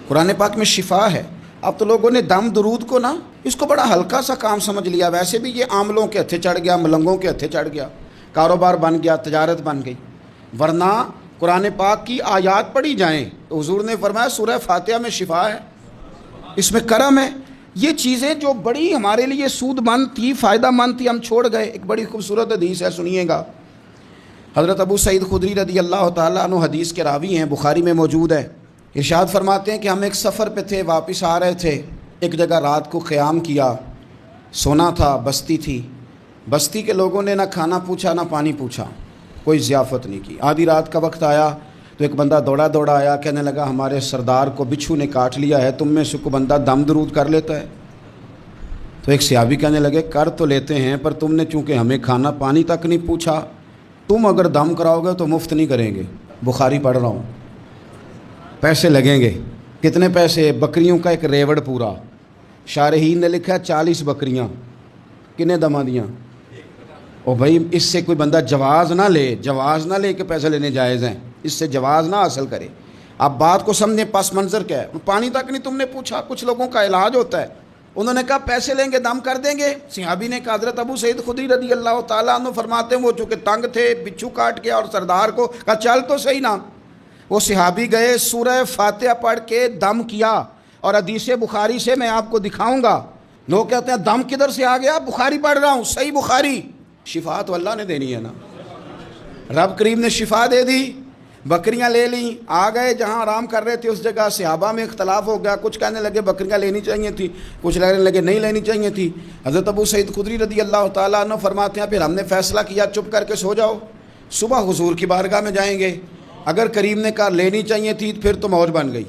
قرآن پاک میں شفا ہے۔ اب تو لوگوں نے دم درود کو نا اس کو بڑا ہلکا سا کام سمجھ لیا، ویسے بھی یہ عاملوں کے ہتھے چڑھ گیا، ملنگوں کے ہتھے چڑھ گیا، کاروبار بن گیا، تجارت بن گئی۔ ورنہ قرآن پاک کی آیات پڑھی جائیں تو حضور نے فرمایا سورہ فاتحہ میں شفا ہے، اس میں کرم ہے۔ یہ چیزیں جو بڑی ہمارے لیے سود مند تھی، فائدہ مند تھی، ہم چھوڑ گئے۔ ایک بڑی خوبصورت حدیث ہے، سنیے گا۔ حضرت ابو سعید خدری رضی اللہ تعالیٰ عنہ حدیث کے راوی ہیں، بخاری میں موجود ہے۔ ارشاد فرماتے ہیں کہ ہم ایک سفر پہ تھے، واپس آ رہے تھے، ایک جگہ رات کو قیام کیا، سونا تھا، بستی تھی۔ بستی کے لوگوں نے نہ کھانا پوچھا نہ پانی پوچھا، کوئی ضیافت نہیں کی۔ آدھی رات کا وقت آیا تو ایک بندہ دوڑا دوڑا آیا، کہنے لگا ہمارے سردار کو بچھو نے کاٹ لیا ہے، تم میں سے کوئی بندہ دم درود کر لیتا ہے؟ تو ایک صحابی کہنے لگے کر تو لیتے ہیں، پر تم نے چونکہ ہمیں کھانا پانی تک نہیں پوچھا، تم اگر دم کراؤ گے تو مفت نہیں کریں گے۔ بخاری پڑھ رہا ہوں، پیسے لگیں گے۔ کتنے پیسے؟ بکریوں کا ایک ریوڑ پورا۔ شارحین نے لکھا 40 بکریاں، کنے دما دیاں؟ او بھائی اس سے کوئی بندہ جواز نہ لے کہ پیسے لینے جائز ہیں، اس سے جواز نہ حاصل کرے۔ آپ بات کو سمجھیں، پس منظر کیا ہے؟ پانی تک نہیں تم نے پوچھا۔ کچھ لوگوں کا علاج ہوتا ہے، انہوں نے کہا پیسے لیں گے دم کر دیں گے۔ صحابی نے کہا، حضرت ابو سعید خدری رضی اللہ تعالیٰ عنہ فرماتے ہیں وہ چونکہ تنگ تھے، بچھو کاٹ گیا، اور سردار کو کہا چل تو صحیح نا۔ وہ صحابی گئے، سورہ فاتحہ پڑھ کے دم کیا، اور حدیث بخاری سے میں آپ کو دکھاؤں گا۔ لوگ کہتے ہیں دم کدھر سے آ گیا؟ بخاری پڑھ رہا ہوں، صحیح بخاری۔ شفا تو اللہ نے دینی ہے نا، رب کریم نے شفا دے دی۔ بکریاں لے لیں، آ گئے جہاں آرام کر رہے تھے اس جگہ۔ صحابہ میں اختلاف ہو گیا، کچھ کہنے لگے بکریاں لینی چاہیے تھی، کچھ کہنے لگے نہیں لینی چاہیے تھی۔ حضرت ابو سعید خدری رضی اللہ تعالیٰ عنہ فرماتے ہیں پھر ہم نے فیصلہ کیا چپ کر کے سو جاؤ، صبح حضور کی بارگاہ میں جائیں گے۔ اگر کریم نے کہا لینی چاہیے تھی پھر تو موج بن گئی،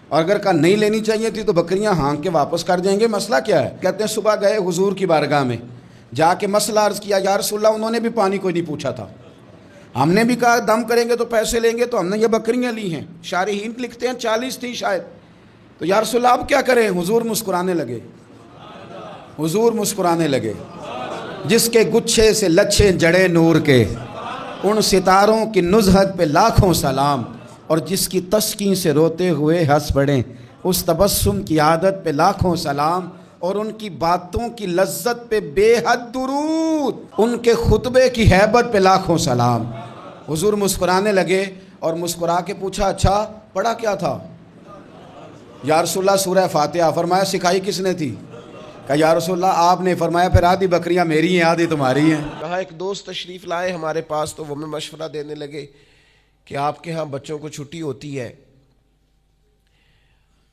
اور اگر کہا نہیں لینی چاہیے تھی تو بکریاں ہانک کے واپس کر دیں گے۔ مسئلہ کیا ہے؟ کہتے ہیں صبح گئے حضور کی بارگاہ میں، جا کے مسئلہ عرض کیا، یا رسول اللہ انہوں نے بھی پانی کوئی نہیں پوچھا تھا، ہم نے بھی کہا دم کریں گے تو پیسے لیں گے، تو ہم نے یہ بکریاں لی ہیں۔ شارحین لکھتے ہیں 40 تھی شاید۔ تو یا رسول اللہ اب کیا کریں؟ حضور مسکرانے لگے، حضور مسکرانے لگے۔ جس کے گچھے سے لچھے جڑے نور کے، ان ستاروں کی نزہت پہ لاکھوں سلام، اور جس کی تسکین سے روتے ہوئے ہنس پڑیں، اس تبسم کی عادت پہ لاکھوں سلام، اور ان کی باتوں کی لذت پہ بے حد درود، ان کے خطبے کی ہیبت پہ لاکھوں سلام۔ حضور مسکرانے لگے اور مسکرا کے پوچھا اچھا پڑھا کیا تھا؟ یا رسول اللہ سورہ فاتحہ۔ فرمایا سکھائی کس نے تھی؟ کہا یا رسول اللہ آپ نے۔ فرمایا پھر آدھی بکریاں میری ہیں آدھی تمہاری ہیں۔ کہا ایک دوست تشریف لائے ہمارے پاس تو وہ ہمیں مشورہ دینے لگے کہ آپ کے ہاں بچوں کو چھٹی ہوتی ہے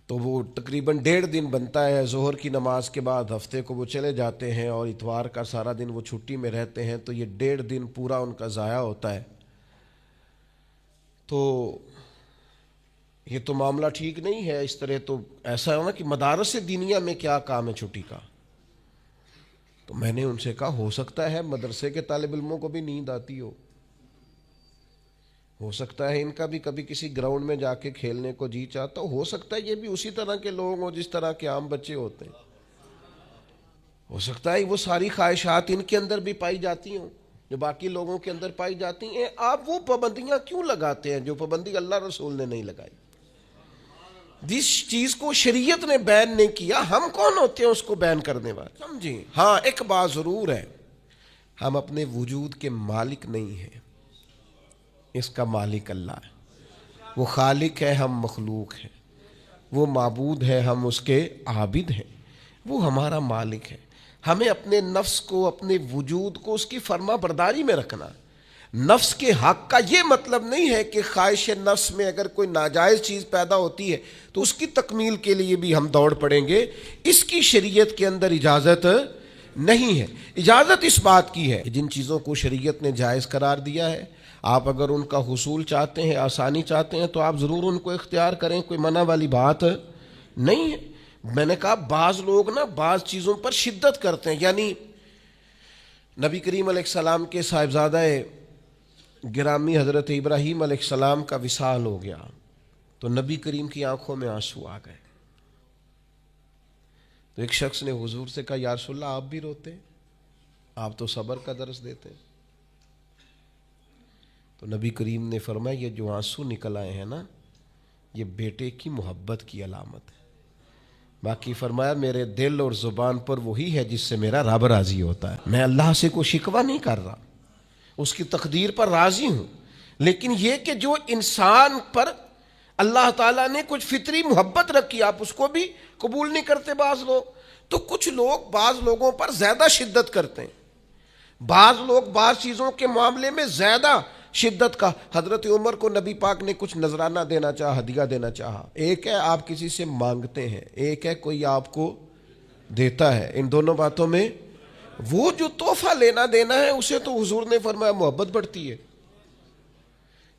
تو وہ تقریباً 1.5 دن بنتا ہے، ظہر کی نماز کے بعد ہفتے کو وہ چلے جاتے ہیں اور اتوار کا سارا دن وہ چھٹی میں رہتے ہیں، تو یہ 1.5 دن پورا ان کا ضائع ہوتا ہے۔ تو یہ تو معاملہ ٹھیک نہیں ہے، اس طرح تو ایسا ہے نا کہ مدارس دینیہ میں کیا کام ہے چھٹی کا؟ تو میں نے ان سے کہا ہو سکتا ہے مدرسے کے طالب علموں کو بھی نیند آتی ہو سکتا ہے ان کا بھی کبھی کسی گراؤنڈ میں جا کے کھیلنے کو جی چاہتا ہو سکتا ہے یہ بھی اسی طرح کے لوگ ہوں جس طرح کے عام بچے ہوتے ہیں، ہو سکتا ہے وہ ساری خواہشات ان کے اندر بھی پائی جاتی ہوں جو باقی لوگوں کے اندر پائی جاتی ہیں۔ آپ وہ پابندیاں کیوں لگاتے ہیں جو پابندی اللہ رسول نے نہیں لگائی؟ جس چیز کو شریعت نے بین نہیں کیا، ہم کون ہوتے ہیں اس کو بین کرنے والے؟ سمجھیں؟ ہاں ایک بات ضرور ہے، ہم اپنے وجود کے مالک نہیں ہیں، اس کا مالک اللہ ہے۔ وہ خالق ہے، ہم مخلوق ہیں، وہ معبود ہے، ہم اس کے عابد ہیں، وہ ہمارا مالک ہے۔ ہمیں اپنے نفس کو، اپنے وجود کو اس کی فرما برداری میں رکھنا۔ نفس کے حق کا یہ مطلب نہیں ہے کہ خواہش نفس میں اگر کوئی ناجائز چیز پیدا ہوتی ہے تو اس کی تکمیل کے لیے بھی ہم دوڑ پڑیں گے، اس کی شریعت کے اندر اجازت نہیں ہے۔ اجازت اس بات کی ہے کہ جن چیزوں کو شریعت نے جائز قرار دیا ہے، آپ اگر ان کا حصول چاہتے ہیں، آسانی چاہتے ہیں، تو آپ ضرور ان کو اختیار کریں، کوئی منع والی بات نہیں ہے۔ میں نے کہا بعض لوگ نا بعض چیزوں پر شدت کرتے ہیں، یعنی نبی کریم علیہ السلام کے صاحبزادہ گرامی حضرت ابراہیم علیہ السلام کا وصال ہو گیا تو نبی کریم کی آنکھوں میں آنسو آ گئے۔ تو ایک شخص نے حضور سے کہا یا رسول اللہ آپ بھی روتے ہیں، آپ تو صبر کا درس دیتے ہیں۔ تو نبی کریم نے فرمایا یہ جو آنسو نکل آئے ہیں نا، یہ بیٹے کی محبت کی علامت ہے. باقی فرمایا میرے دل اور زبان پر وہی ہے جس سے میرا رب راضی ہوتا ہے. میں اللہ سے کوئی شکوہ نہیں کر رہا، اس کی تقدیر پر راضی ہوں. لیکن یہ کہ جو انسان پر اللہ تعالیٰ نے کچھ فطری محبت رکھی آپ اس کو بھی قبول نہیں کرتے بعض لوگ. تو کچھ لوگ بعض لوگوں پر زیادہ شدت کرتے ہیں، بعض لوگ بعض چیزوں کے معاملے میں زیادہ شدت کا. حضرت عمر کو نبی پاک نے کچھ نذرانہ دینا چاہا، ہدیہ دینا چاہا. ایک ہے آپ کسی سے مانگتے ہیں، ایک ہے کوئی آپ کو دیتا ہے. ان دونوں باتوں میں وہ جو تحفہ لینا دینا ہے اسے تو حضور نے فرمایا محبت بڑھتی ہے.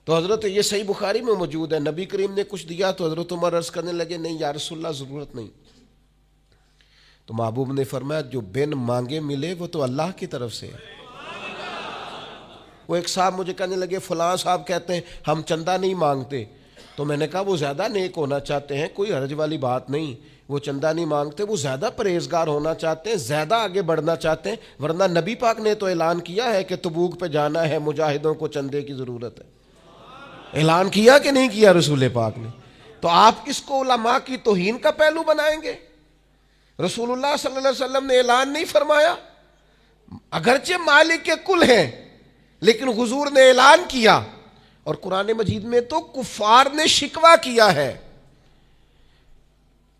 تو حضرت یہ صحیح بخاری میں موجود ہے، نبی کریم نے کچھ دیا تو حضرت عمر عرض کرنے لگے نہیں یا رسول اللہ ضرورت نہیں. تو محبوب نے فرمایا جو بن مانگے ملے وہ تو اللہ کی طرف سے ہے. وہ ایک صاحب مجھے کہنے لگے فلاں صاحب کہتے ہیں ہم چندہ نہیں مانگتے. تو میں نے کہا وہ زیادہ نیک ہونا چاہتے ہیں، کوئی حرج والی بات نہیں. وہ چندہ نہیں مانگتے، وہ زیادہ پرہیزگار ہونا چاہتے ہیں، زیادہ آگے بڑھنا چاہتے ہیں. ورنہ نبی پاک نے تو اعلان کیا ہے کہ تبوک پہ جانا ہے، مجاہدوں کو چندے کی ضرورت ہے. اعلان کیا کہ نہیں کیا رسول پاک نے؟ تو آپ اس کو علماء کی توہین کا پہلو بنائیں گے؟ رسول اللہ صلی اللہ علیہ وسلم نے اعلان نہیں فرمایا؟ اگرچہ مالک کے کل ہیں لیکن حضور نے اعلان کیا. اور قرآن مجید میں تو کفار نے شکوہ کیا ہے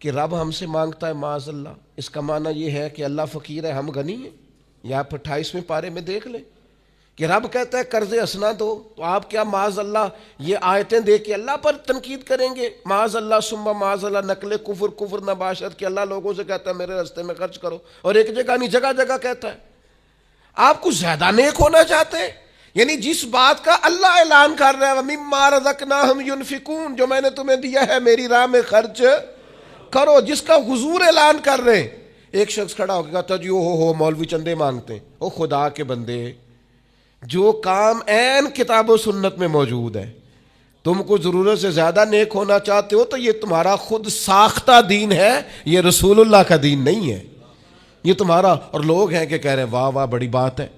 کہ رب ہم سے مانگتا ہے معاذ اللہ. اس کا معنی یہ ہے کہ اللہ فقیر ہے ہم غنی ہیں. یا آپ 28ویں پارے میں دیکھ لیں کہ رب کہتا ہے قرض حسنہ دو، تو آپ کیا معاذ اللہ یہ آیتیں دے کے اللہ پر تنقید کریں گے؟ معاذ اللہ ثم معاذ اللہ، نقل کفر نباشت کہ اللہ لوگوں سے کہتا ہے میرے راستے میں خرچ کرو، اور ایک جگہ نہیں جگہ جگہ کہتا ہے. آپ کچھ زیادہ نیک ہونا چاہتے ہیں؟ یعنی جس بات کا اللہ اعلان کر رہا ہے وَمِمَّا رَزَقْنَاهُمْ يُنْفِقُونَ، جو میں نے تمہیں دیا ہے میری راہ میں خرچ کرو، جس کا حضور اعلان کر رہے ہیں. ایک شخص کھڑا ہو کے کہتا جی ہو مولوی چندے مانگتے ہیں. او خدا کے بندے، جو کام عین کتاب و سنت میں موجود ہے تم کو ضرورت سے زیادہ نیک ہونا چاہتے ہو تو یہ تمہارا خود ساختہ دین ہے، یہ رسول اللہ کا دین نہیں ہے، یہ تمہارا. اور لوگ ہیں کہ کہہ رہے ہیں واہ واہ بڑی بات ہے.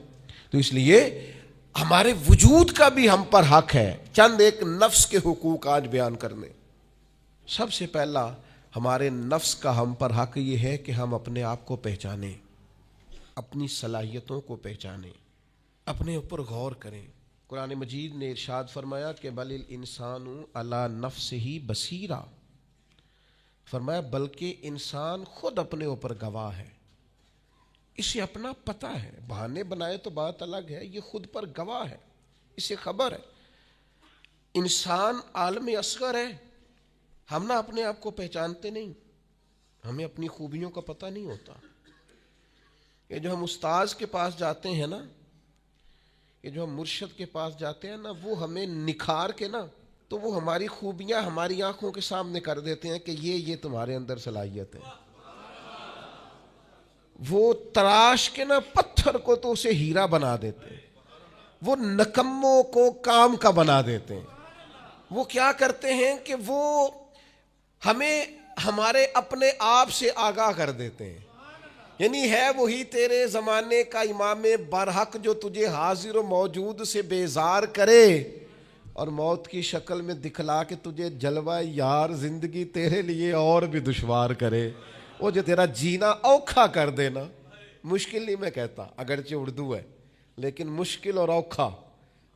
تو اس لیے ہمارے وجود کا بھی ہم پر حق ہے. چند ایک نفس کے حقوق آج بیان کرنے. سب سے پہلا ہمارے نفس کا ہم پر حق یہ ہے کہ ہم اپنے آپ کو پہچانیں، اپنی صلاحیتوں کو پہچانیں، اپنے اوپر غور کریں. قرآن مجید نے ارشاد فرمایا کہ بل الانسان علی نفسہ بصیرہ، فرمایا بلکہ انسان خود اپنے اوپر گواہ ہے، اسے اپنا پتہ ہے. بہانے بنائے تو بات الگ ہے، یہ خود پر گواہ ہے، اسے خبر ہے. انسان عالم اصغر ہے، ہم نہ اپنے آپ کو پہچانتے نہیں، ہمیں اپنی خوبیوں کا پتہ نہیں ہوتا. یہ جو ہم استاذ کے پاس جاتے ہیں نا، یہ جو ہم مرشد کے پاس جاتے ہیں نا، وہ ہمیں نکھار کے نا تو وہ ہماری خوبیاں ہماری آنکھوں کے سامنے کر دیتے ہیں کہ یہ تمہارے اندر صلاحیت ہے. وہ تراش کے نا پتھر کو تو اسے ہیرا بنا دیتے ہیں، وہ نکموں کو کام کا بنا دیتے ہیں. وہ کیا کرتے ہیں کہ وہ ہمیں ہمارے اپنے آپ سے آگاہ کر دیتے ہیں. یعنی ہے وہی تیرے زمانے کا امام برحق جو تجھے حاضر و موجود سے بیزار کرے اور موت کی شکل میں دکھلا کے تجھے جلوہ یار زندگی تیرے لیے اور بھی دشوار کرے. وہ جو تیرا جینا اوکھا کر دینا، مشکل نہیں میں کہتا اگرچہ اردو ہے لیکن مشکل اور اوکھا،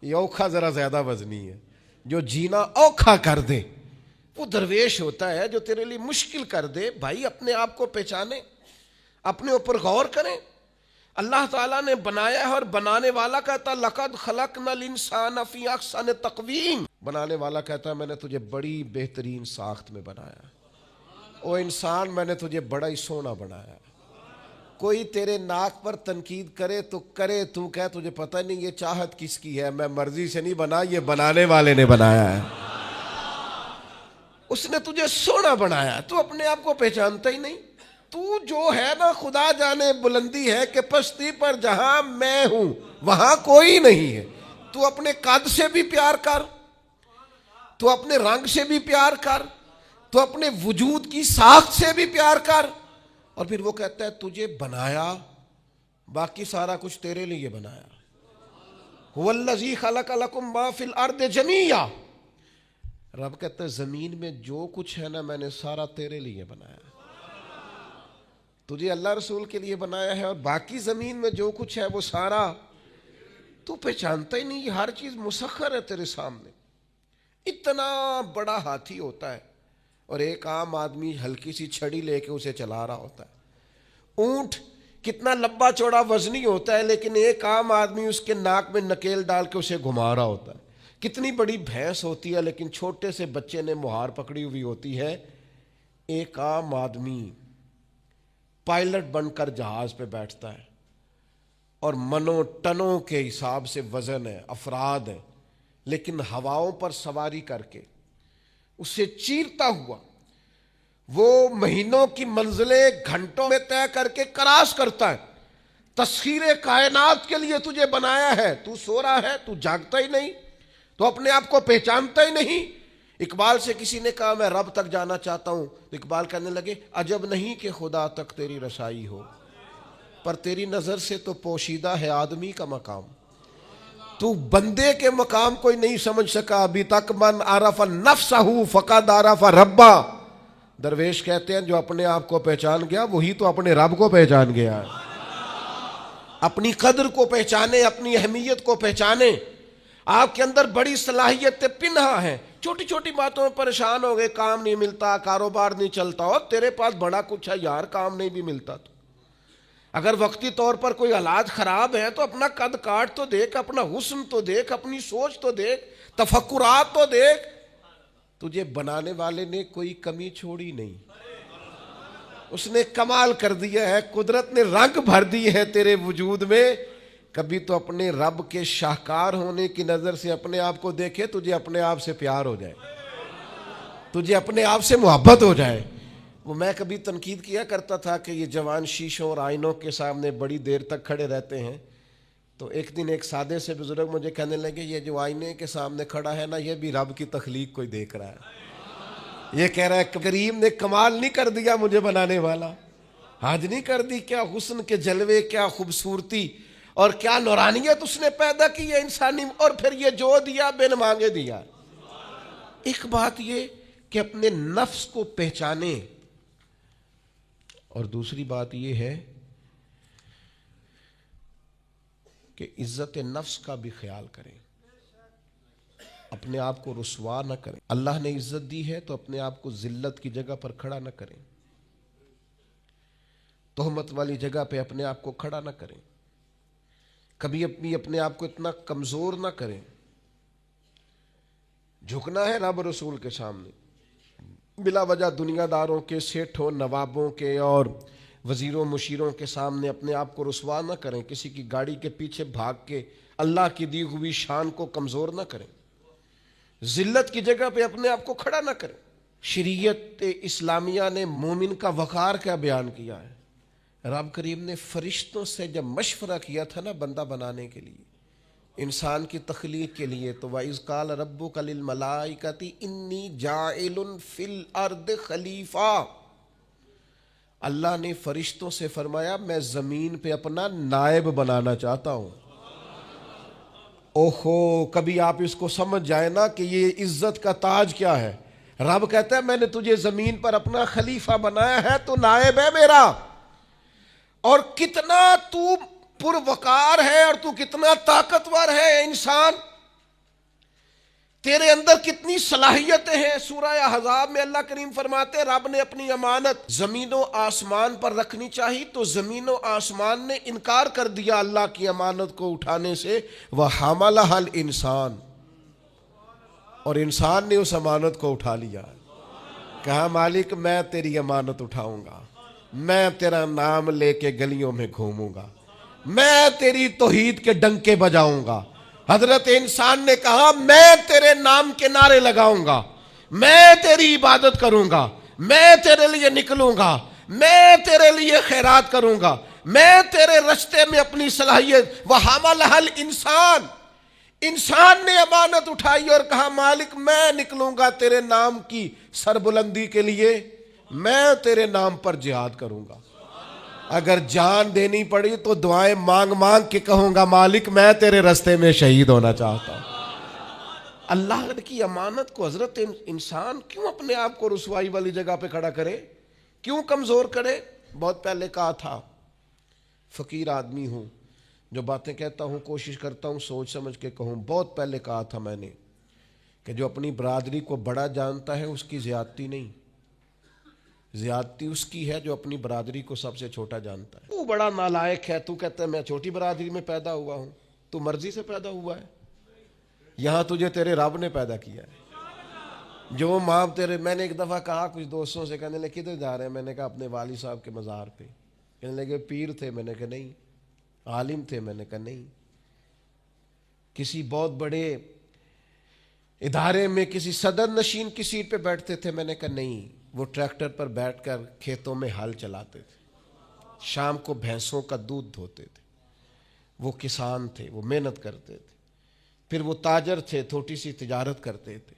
یہ اوکھا ذرا زیادہ وزنی ہے. جو جینا اوکھا کر دے وہ درویش ہوتا ہے، جو تیرے لیے مشکل کر دے. بھائی اپنے آپ کو پہچانے، اپنے اوپر غور کریں. اللہ تعالیٰ نے بنایا ہے اور بنانے والا کہتا ہے لَقَدْ خَلَقْنَا الْإِنسَانَ فِي أَحْسَنِ تَقْوِيمٍ. بنانے والا کہتا ہے میں نے تجھے بڑی بہترین ساخت میں بنایا. او انسان میں نے تجھے بڑا ہی سونا بنایا. کوئی تیرے ناک پر تنقید کرے تو کرے، تو کہہ تجھے پتہ نہیں یہ چاہت کس کی ہے، میں مرضی سے نہیں بنا، یہ بنانے والے نے بنایا ہے. اس نے تجھے سونا بنایا، تو اپنے آپ کو پہچانتا ہی نہیں. تو جو ہے نا خدا جانے بلندی ہے کہ پستی پر جہاں میں ہوں وہاں کوئی نہیں ہے. تو اپنے قد سے بھی پیار کر، تو اپنے رنگ سے بھی پیار کر، تو اپنے وجود کی ساخت سے بھی پیار کر. اور پھر وہ کہتا ہے تجھے بنایا، باقی سارا کچھ تیرے لیے بنایا. هو الذی خلق لکم ما فی الارض جمیعا. رب کہتا ہے زمین میں جو کچھ ہے نا میں نے سارا تیرے لیے بنایا ہے، تجھے اللہ رسول کے لیے بنایا ہے، اور باقی زمین میں جو کچھ ہے وہ سارا تو پہچانتا ہی نہیں، یہ ہر چیز مسخر ہے تیرے سامنے۔ اتنا بڑا ہاتھی ہوتا ہے اور ایک عام آدمی ہلکی سی چھڑی لے کے اسے چلا رہا ہوتا ہے۔ اونٹ کتنا لمبا چوڑا وزنی ہوتا ہے لیکن ایک عام آدمی اس کے ناک میں نکیل ڈال کے اسے گھما رہا ہوتا ہے۔ کتنی بڑی بھینس ہوتی ہے لیکن چھوٹے سے بچے نے مہار پکڑی ہوئی ہوتی ہے، ایک عام آدمی پائلٹ بن کر جہاز پہ بیٹھتا ہے اور منوں ٹنوں کے حساب سے وزن ہے، افراد ہے، لیکن ہواؤں پر سواری کر کے اسے چیرتا ہوا وہ مہینوں کی منزلیں گھنٹوں میں طے کر کے کراس کرتا ہے۔ تسخیر کائنات کے لیے تجھے بنایا ہے، تو سو رہا ہے، تو جاگتا ہی نہیں، تو اپنے آپ کو پہچانتا ہی نہیں۔ اقبال سے کسی نے کہا میں رب تک جانا چاہتا ہوں، تو اقبال کہنے لگے عجب نہیں کہ خدا تک تیری رسائی ہو، پر تیری نظر سے تو پوشیدہ ہے آدمی کا مقام، تو بندے کے مقام کوئی نہیں سمجھ سکا ابھی تک۔ من عرف نفسہ فقد عرف ربا، درویش کہتے ہیں جو اپنے آپ کو پہچان گیا وہی تو اپنے رب کو پہچان گیا ہے۔ اپنی قدر کو پہچانے، اپنی اہمیت کو پہچانے۔ آپ کے اندر بڑی صلاحیتیں پنہا ہیں، چھوٹی چھوٹی باتوں میں پریشان ہو گئے، کام نہیں ملتا، کاروبار نہیں چلتا، اور تیرے پاس بڑا کچھ ہے یار، کام نہیں بھی ملتا تو اگر وقتی طور پر کوئی حالات خراب ہیں تو اپنا قد کاٹ تو دیکھ، اپنا حسن تو دیکھ، اپنی سوچ تو دیکھ، تفکرات تو دیکھ۔ تجھے بنانے والے نے کوئی کمی چھوڑی نہیں، اس نے کمال کر دیا ہے، قدرت نے رنگ بھر دی ہے تیرے وجود میں۔ کبھی تو اپنے رب کے شاہکار ہونے کی نظر سے اپنے آپ کو دیکھے، تجھے اپنے آپ سے پیار ہو جائے، تجھے اپنے آپ سے محبت ہو جائے۔ وہ میں کبھی تنقید کیا کرتا تھا کہ یہ جوان شیشوں اور آئینوں کے سامنے بڑی دیر تک کھڑے رہتے ہیں، تو ایک دن ایک سادے سے بزرگ مجھے کہنے لگے یہ جو آئینے کے سامنے کھڑا ہے نا، یہ بھی رب کی تخلیق کوئی دیکھ رہا ہے، یہ کہہ رہا ہے کریم نے کمال نہیں کر دیا مجھے بنانے والا، حج نہیں کر دی، کیا حسن کے جلوے، کیا خوبصورتی اور کیا نورانیت اس نے پیدا کی ہے انسانی، اور پھر یہ جو دیا بن مانگے دیا۔ ایک بات یہ کہ اپنے نفس کو پہچانے، اور دوسری بات یہ ہے کہ عزت نفس کا بھی خیال کریں، اپنے آپ کو رسوا نہ کریں۔ اللہ نے عزت دی ہے تو اپنے آپ کو ذلت کی جگہ پر کھڑا نہ کریں، تہمت والی جگہ پہ اپنے آپ کو کھڑا نہ کریں، کبھی اپنے آپ کو اتنا کمزور نہ کریں۔ جھکنا ہے رب رسول کے سامنے، بلا وجہ دنیا داروں کے، سیٹھوں، نوابوں کے اور وزیروں مشیروں کے سامنے اپنے آپ کو رسوا نہ کریں، کسی کی گاڑی کے پیچھے بھاگ کے اللہ کی دی ہوئی شان کو کمزور نہ کریں، ذلت کی جگہ پہ اپنے آپ کو کھڑا نہ کریں۔ شریعت اسلامیہ نے مومن کا وقار کیا بیان کیا ہے؟ رب کریم نے فرشتوں سے جب مشورہ کیا تھا نا بندہ بنانے کے لیے، انسان کی تخلیق کے لیے، تو وَإِذْ قَالَ رَبُّكَ لِلْمَلَائِكَةِ إِنِّي جَاعِلٌ فِي الْأَرْضِ خلیفہ، اللہ نے فرشتوں سے فرمایا میں زمین پہ اپنا نائب بنانا چاہتا ہوں۔ اوہو، کبھی آپ اس کو سمجھ جائیں نا کہ یہ عزت کا تاج کیا ہے۔ رب کہتا ہے میں نے تجھے زمین پر اپنا خلیفہ بنایا ہے، تو نائب ہے میرا، اور کتنا تو پروقار ہے اور تو کتنا طاقتور ہے انسان، تیرے اندر کتنی صلاحیتیں ہیں۔ سورہ احزاب میں اللہ کریم فرماتے ہیں رب نے اپنی امانت زمین و آسمان پر رکھنی چاہی تو زمین و آسمان نے انکار کر دیا اللہ کی امانت کو اٹھانے سے، وَحَمَلَهَا الْإِنسان، اور انسان نے اس امانت کو اٹھا لیا، کہا مالک میں تیری امانت اٹھاؤں گا، میں تیرا نام لے کے گلیوں میں گھوموں گا، میں تیری توحید کے ڈنکے بجاؤں گا۔ حضرت انسان نے کہا میں تیرے نام کے نعرے لگاؤں گا، میں تیری عبادت کروں گا، میں تیرے لیے نکلوں گا، میں تیرے لیے خیرات کروں گا، میں تیرے رستے میں اپنی صلاحیت۔ وَحَمَلَهَا الْإِنسان، انسان نے امانت اٹھائی اور کہا مالک میں نکلوں گا تیرے نام کی سربلندی کے لیے، میں تیرے نام پر جہاد کروں گا، اگر جان دینی پڑی تو دعائیں مانگ مانگ کے کہوں گا مالک میں تیرے رستے میں شہید ہونا چاہتا ہوں۔ اللہ کی امانت کو حضرت انسان کیوں اپنے آپ کو رسوائی والی جگہ پہ کھڑا کرے, کیوں کمزور کرے؟ بہت پہلے کہا تھا, فقیر آدمی ہوں, جو باتیں کہتا ہوں کوشش کرتا ہوں سوچ سمجھ کے کہوں. بہت پہلے کہا تھا میں نے کہ جو اپنی برادری کو بڑا جانتا ہے اس کی زیادتی نہیں, زیادتی اس کی ہے جو اپنی برادری کو سب سے چھوٹا جانتا ہے. تو بڑا نالائق ہے, تو کہتا ہے میں چھوٹی برادری میں پیدا ہوا ہوں. تو مرضی سے پیدا ہوا ہے, یہاں تجھے تیرے رب نے پیدا کیا ہے. جو ماں تیرے, میں نے ایک دفعہ کہا کچھ دوستوں سے, کہنے لگے کدھر جا رہے ہیں؟ میں نے کہا اپنے والد صاحب کے مزار پہ. کہنے لگے پیر تھے؟ میں نے کہا نہیں. عالم تھے؟ میں نے کہا نہیں. کسی بہت بڑے ادارے میں کسی صدر نشین کی سیٹ پہ بیٹھتے تھے؟ میں نے کہا نہیں. وہ ٹریکٹر پر بیٹھ کر کھیتوں میں ہل چلاتے تھے, شام کو بھینسوں کا دودھ دھوتے تھے. وہ کسان تھے, وہ محنت کرتے تھے. پھر وہ تاجر تھے, تھوڑی سی تجارت کرتے تھے.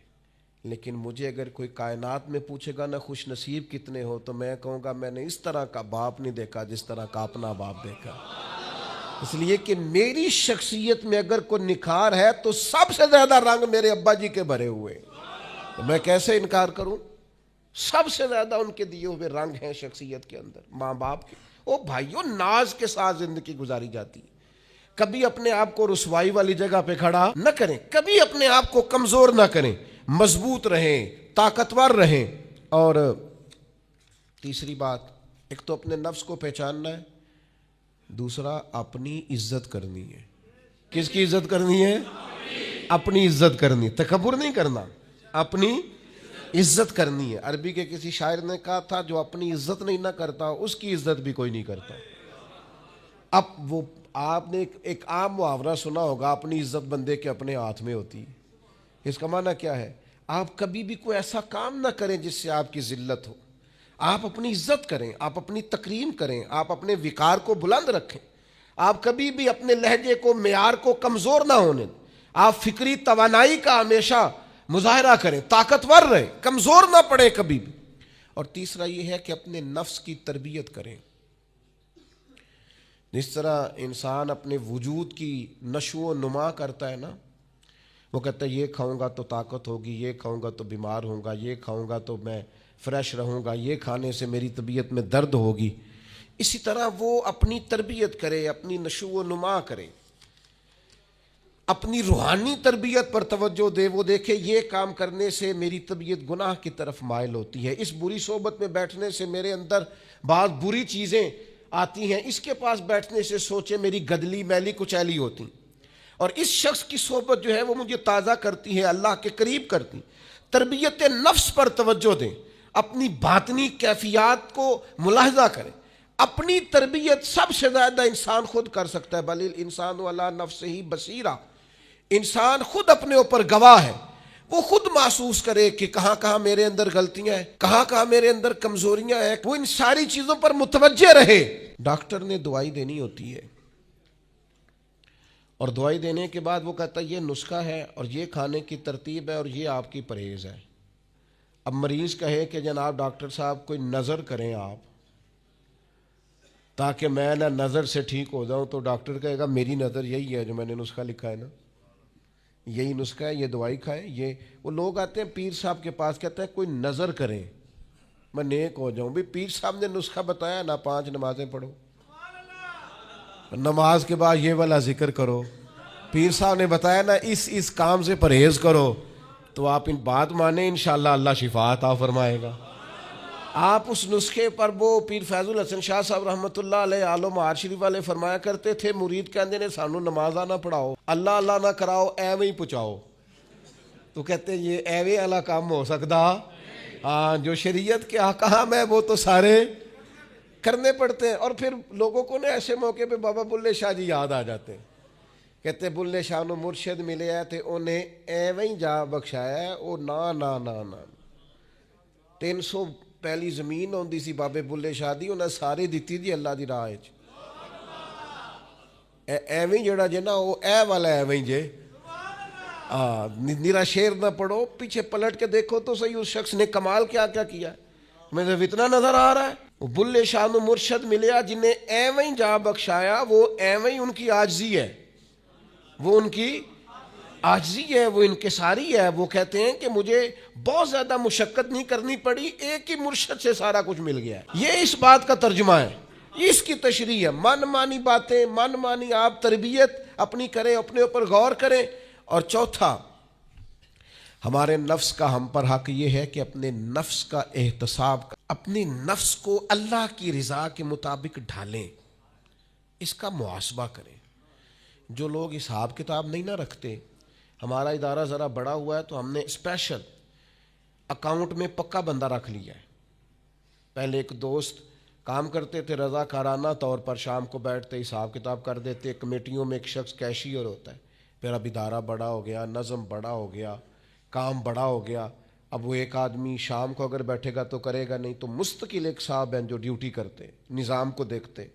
لیکن مجھے اگر کوئی کائنات میں پوچھے گا نا خوش نصیب کتنے ہو, تو میں کہوں گا میں نے اس طرح کا باپ نہیں دیکھا جس طرح کا اپنا باپ دیکھا. اس لیے کہ میری شخصیت میں اگر کوئی نکھار ہے تو سب سے زیادہ رنگ میرے ابا جی کے بھرے ہوئے. تو میں کیسے انکار کروں؟ سب سے زیادہ ان کے دیے ہوئے رنگ ہیں شخصیت کے اندر, ماں باپ کے. او بھائیوں, ناز کے ساتھ زندگی گزاری جاتی ہے. کبھی اپنے آپ کو رسوائی والی جگہ پہ کھڑا نہ کریں, کبھی اپنے آپ کو کمزور نہ کریں, مضبوط رہیں, طاقتور رہیں. اور تیسری بات, ایک تو اپنے نفس کو پہچاننا ہے, دوسرا اپنی عزت کرنی ہے. کس کی عزت کرنی ہے؟ اپنی عزت کرنی, تکبر نہیں کرنا, اپنی عزت کرنی ہے. عربی کے کسی شاعر نے کہا تھا جو اپنی عزت نہیں نہ کرتا اس کی عزت بھی کوئی نہیں کرتا. اب وہ آپ نے ایک عام محاورہ سنا ہوگا, اپنی عزت بندے کے اپنے ہاتھ میں ہوتی ہے. اس کا معنی کیا ہے؟ آپ کبھی بھی کوئی ایسا کام نہ کریں جس سے آپ کی ذلت ہو. آپ اپنی عزت کریں, آپ اپنی تکریم کریں, آپ اپنے وقار کو بلند رکھیں. آپ کبھی بھی اپنے لہجے کو, معیار کو کمزور نہ ہونے دیں. آپ فکری توانائی کا ہمیشہ مظاہرہ کریں, طاقتور رہیں, کمزور نہ پڑیں کبھی بھی. اور تیسرا یہ ہے کہ اپنے نفس کی تربیت کریں. جس طرح انسان اپنے وجود کی نشو و نما کرتا ہے نا, وہ کہتا ہے یہ کھاؤں گا تو طاقت ہوگی, یہ کھاؤں گا تو بیمار ہوں گا, یہ کھاؤں گا تو میں فریش رہوں گا, یہ کھانے سے میری طبیعت میں درد ہوگی. اسی طرح وہ اپنی تربیت کرے, اپنی نشو و نما کرے, اپنی روحانی تربیت پر توجہ دے. وہ دیکھے یہ کام کرنے سے میری طبیعت گناہ کی طرف مائل ہوتی ہے, اس بری صحبت میں بیٹھنے سے میرے اندر بعض بری چیزیں آتی ہیں, اس کے پاس بیٹھنے سے سوچے میری گدلی میلی کچیلی ہوتی, اور اس شخص کی صحبت جو ہے وہ مجھے تازہ کرتی ہے, اللہ کے قریب کرتی. تربیت نفس پر توجہ دیں, اپنی باطنی کیفیات کو ملاحظہ کریں. اپنی تربیت سب سے زیادہ انسان خود کر سکتا ہے. بل الانسان علی نفسہ بصیرہ, انسان خود اپنے اوپر گواہ ہے. وہ خود محسوس کرے کہ کہاں کہاں میرے اندر غلطیاں ہیں, کہاں کہاں میرے اندر کمزوریاں ہیں. وہ ان ساری چیزوں پر متوجہ رہے. ڈاکٹر نے دوائی دینی ہوتی ہے, اور دوائی دینے کے بعد وہ کہتا ہے یہ نسخہ ہے اور یہ کھانے کی ترتیب ہے اور یہ آپ کی پرہیز ہے. اب مریض کہے کہ جناب ڈاکٹر صاحب کوئی نظر کریں آپ تاکہ میں نہ نظر سے ٹھیک ہو جاؤں, تو ڈاکٹر کہے گا میری نظر یہی ہے جو میں نے نسخہ لکھا ہے نا, یہی نسخہ ہے, یہ دوائی کھائیں. یہ وہ لوگ آتے ہیں پیر صاحب کے پاس, کہتے ہیں کوئی نظر کریں میں نیک ہو جاؤں. بھی پیر صاحب نے نسخہ بتایا نا, 5 نمازیں پڑھو, نماز کے بعد یہ والا ذکر کرو. پیر صاحب نے بتایا نا اس کام سے پرہیز کرو, تو آپ ان بات مانیں انشاءاللہ اللہ شفا عطا فرمائے گا. آپ اس نسخے پر, وہ پیر فیض الحسن شاہ صاحب رحمۃ اللہ علیہ آل و معار شریف والے فرمایا کرتے تھے, مرید کہندے نے سانو نمازاں نہ پڑھاؤ, اللہ اللہ نہ کراؤ, ایویں ہی پہنچاؤ. تو کہتے ہیں یہ ایویں والا کام ہو سکتا؟ ہاں, جو شریعت کے احکام ہے وہ تو سارے کرنے پڑتے ہیں. اور پھر لوگوں کو نا ایسے موقع پہ بابا بلے شاہ جی یاد آ جاتے ہیں. کہتے بلے شاہ نو مرشد ملے ہے تے انہیں ایویں جا بخشایا ہے, او نا نا نا نا 300 پہلی زمین ہوندی سی بابے بلے شاہ دی, انہیں ساری دیتی دی اللہ دی راہ وچ. ایویں جڑا جے نا وہ اے والا ایویں جے. نیرا شیر نہ پڑھو, پیچھے پلٹ کے دیکھو تو صحیح اس شخص نے کمال کیا کیا کیا ہے. مجھے اتنا نظر آ رہا ہے, وہ بلے شاہ نو مرشد ملیا جنہیں ایویں جا بخشایا, وہ ایویں ان کی عاجزی ہے, وہ ان کی عاجزی ہے، وہ انکساری ہے. وہ کہتے ہیں کہ مجھے بہت زیادہ مشقت نہیں کرنی پڑی، ایک ہی مرشد سے سارا کچھ مل گیا ہے. یہ اس بات کا ترجمہ ہے، اس کی تشریح ہے. من مانی باتیں، من مانی آپ تربیت اپنی کریں، اپنے اوپر غور کریں. اور چوتھا، ہمارے نفس کا ہم پر حق یہ ہے کہ اپنے نفس کا احتساب، اپنے نفس کو اللہ کی رضا کے مطابق ڈھالیں، اس کا محاسبہ کریں. جو لوگ حساب کتاب نہیں نہ رکھتے، ہمارا ادارہ ذرا بڑا ہوا ہے تو ہم نے اسپیشل اکاؤنٹ میں پکا بندہ رکھ لیا ہے. پہلے ایک دوست کام کرتے تھے رضاکارانہ طور پر، شام کو بیٹھتے حساب کتاب کر دیتے. کمیٹیوں میں ایک شخص کیشیئر ہوتا ہے. پھر اب ادارہ بڑا ہو گیا، نظم بڑا ہو گیا، کام بڑا ہو گیا. اب وہ ایک آدمی شام کو اگر بیٹھے گا تو کرے گا نہیں، تو مستقل ایک صاحب ہیں جو ڈیوٹی کرتے، نظام کو دیکھتے.